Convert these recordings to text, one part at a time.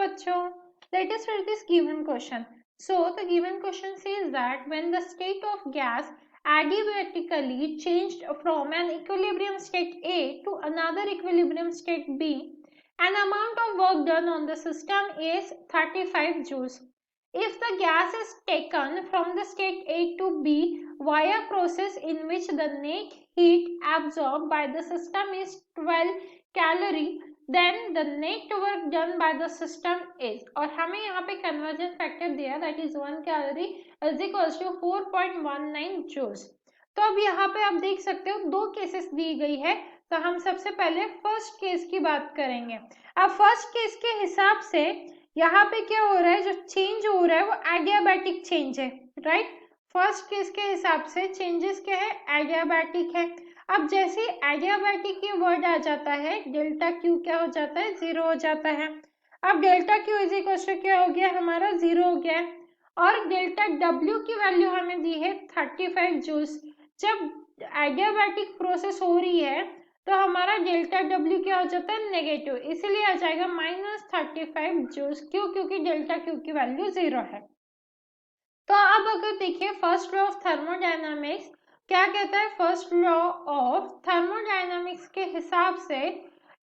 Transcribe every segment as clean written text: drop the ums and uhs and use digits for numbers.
बच्चों, let us read this given question. So the given question says that when the state of gas adiabatically changed from an equilibrium state A to another equilibrium state B, an amount of work done on the system is 35 joules. If the gas is taken from the state A to B via process in which the net heat absorbed by the system is 12 calorie, then the net work done by the system is, और हमें यहाँ पे conversion factor दिया that is 1 calorie is equals to 4.19 joules. तो अब यहाँ पे आप देख सकते हो दो केसेस दी गई है, तो हम सबसे पहले फर्स्ट केस की बात करेंगे. अब फर्स्ट केस के हिसाब से यहाँ पे क्या हो रहा है, जो चेंज हो रहा है वो एडियाबैटिक चेंज है, राइट. फर्स्ट केस के हिसाब से चेंजेस क्या है, एडियाबैटिक है. अब जैसे एडियाबैटिक ये वर्ड आ जाता है, डेल्टा क्यू क्या हो जाता है, जीरो हो जाता है. अब delta Q is equal to क्या हो गया, हमारा जीरो हो गया. और डेल्टा डब्ल्यू की वैल्यू हमें दी है 35 जूल्स. जब एडियाबैटिक प्रोसेस हो रही है तो हमारा डेल्टा डब्ल्यू क्या हो जाता है, नेगेटिव, इसीलिए आ जाएगा -35 जूल्स. क्यों, क्योंकि डेल्टा क्यू की वैल्यू जीरो है. तो अब अगर देखिए फर्स्ट लॉ ऑफ थर्मोडायनामिक्स क्या कहता है, फर्स्ट लॉ ऑफ थर्मोडायनामिक्स के हिसाब से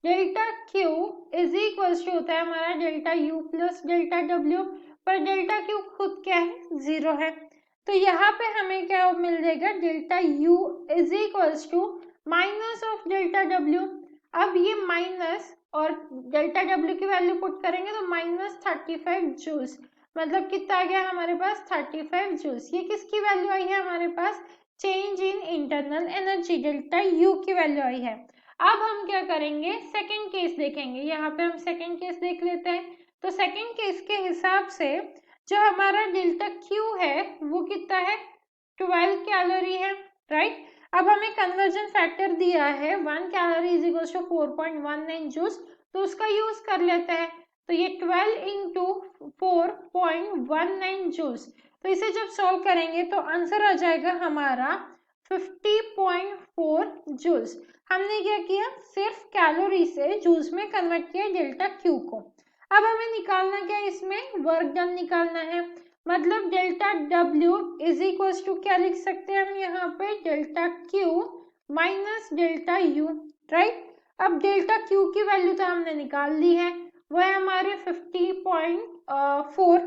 delta Q is equal to होता है हमारा delta U plus delta W, पर डेल्टा क्यू खुद क्या है, जीरो है. तो यहाँ पे हमें क्या मिल जाएगा, delta U is equal to minus of delta W. अब ये माइनस और डेल्टा डब्ल्यू की वैल्यू पुट करेंगे तो -35 जूल्स, मतलब कितना आ गया हमारे पास, 35 जूल्स. ये किसकी वैल्यू आई है हमारे पास, change in internal energy, delta U की वैल्यू आई है. अब हम क्या करेंगे, सेकंड केस देखेंगे. यहाँ पे हम सेकंड केस देख लेते हैं. तो सेकंड केस के हिसाब से जो हमारा डेल्टा क्यू है वो कितना है, 12 कैलोरी है, राइट. अब हमें कन्वर्जन फैक्टर दिया है 1 calorie is equal to 4.19 joules, तो उसका यूज कर लेते हैं. तो ये 12 इंटू 4.19 जूल्स, तो इसे जब सॉल्व करेंगे तो आंसर आ जाएगा हमारा 50.4 जूल्स. हमने क्या किया, सिर्फ कैलोरी से जूल्स में कन्वर्ट किया डेल्टा क्यू को. अब हमें निकालना क्या है, इसमें वर्क डन निकालना है. मतलब delta W is equal to क्या लिख सकते हैं हम यहाँ पे, delta Q minus delta U, right. अब डेल्टा क्यू की वैल्यू तो हमने निकाल ली है, वो है हमारे 50.4,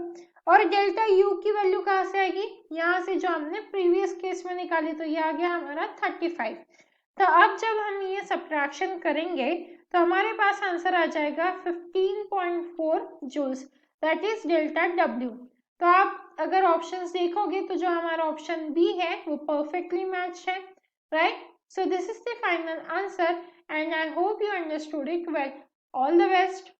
और डेल्टा यू की वैल्यू कहाँ से आएगी, यहाँ से जो हमने प्रीवियस केस में निकाली, तो ये आ गया हमारा 35. तो अब जब हम ये सब्ट्रैक्शन करेंगे तो हमारे पास आंसर आ जाएगा 15.4 joules, that is delta W. तो आप अगर ऑप्शंस देखोगे तो जो हमारा ऑप्शन बी है वो परफेक्टली मैच है, right. So this is the final answer and I hope you understood it well. All the best.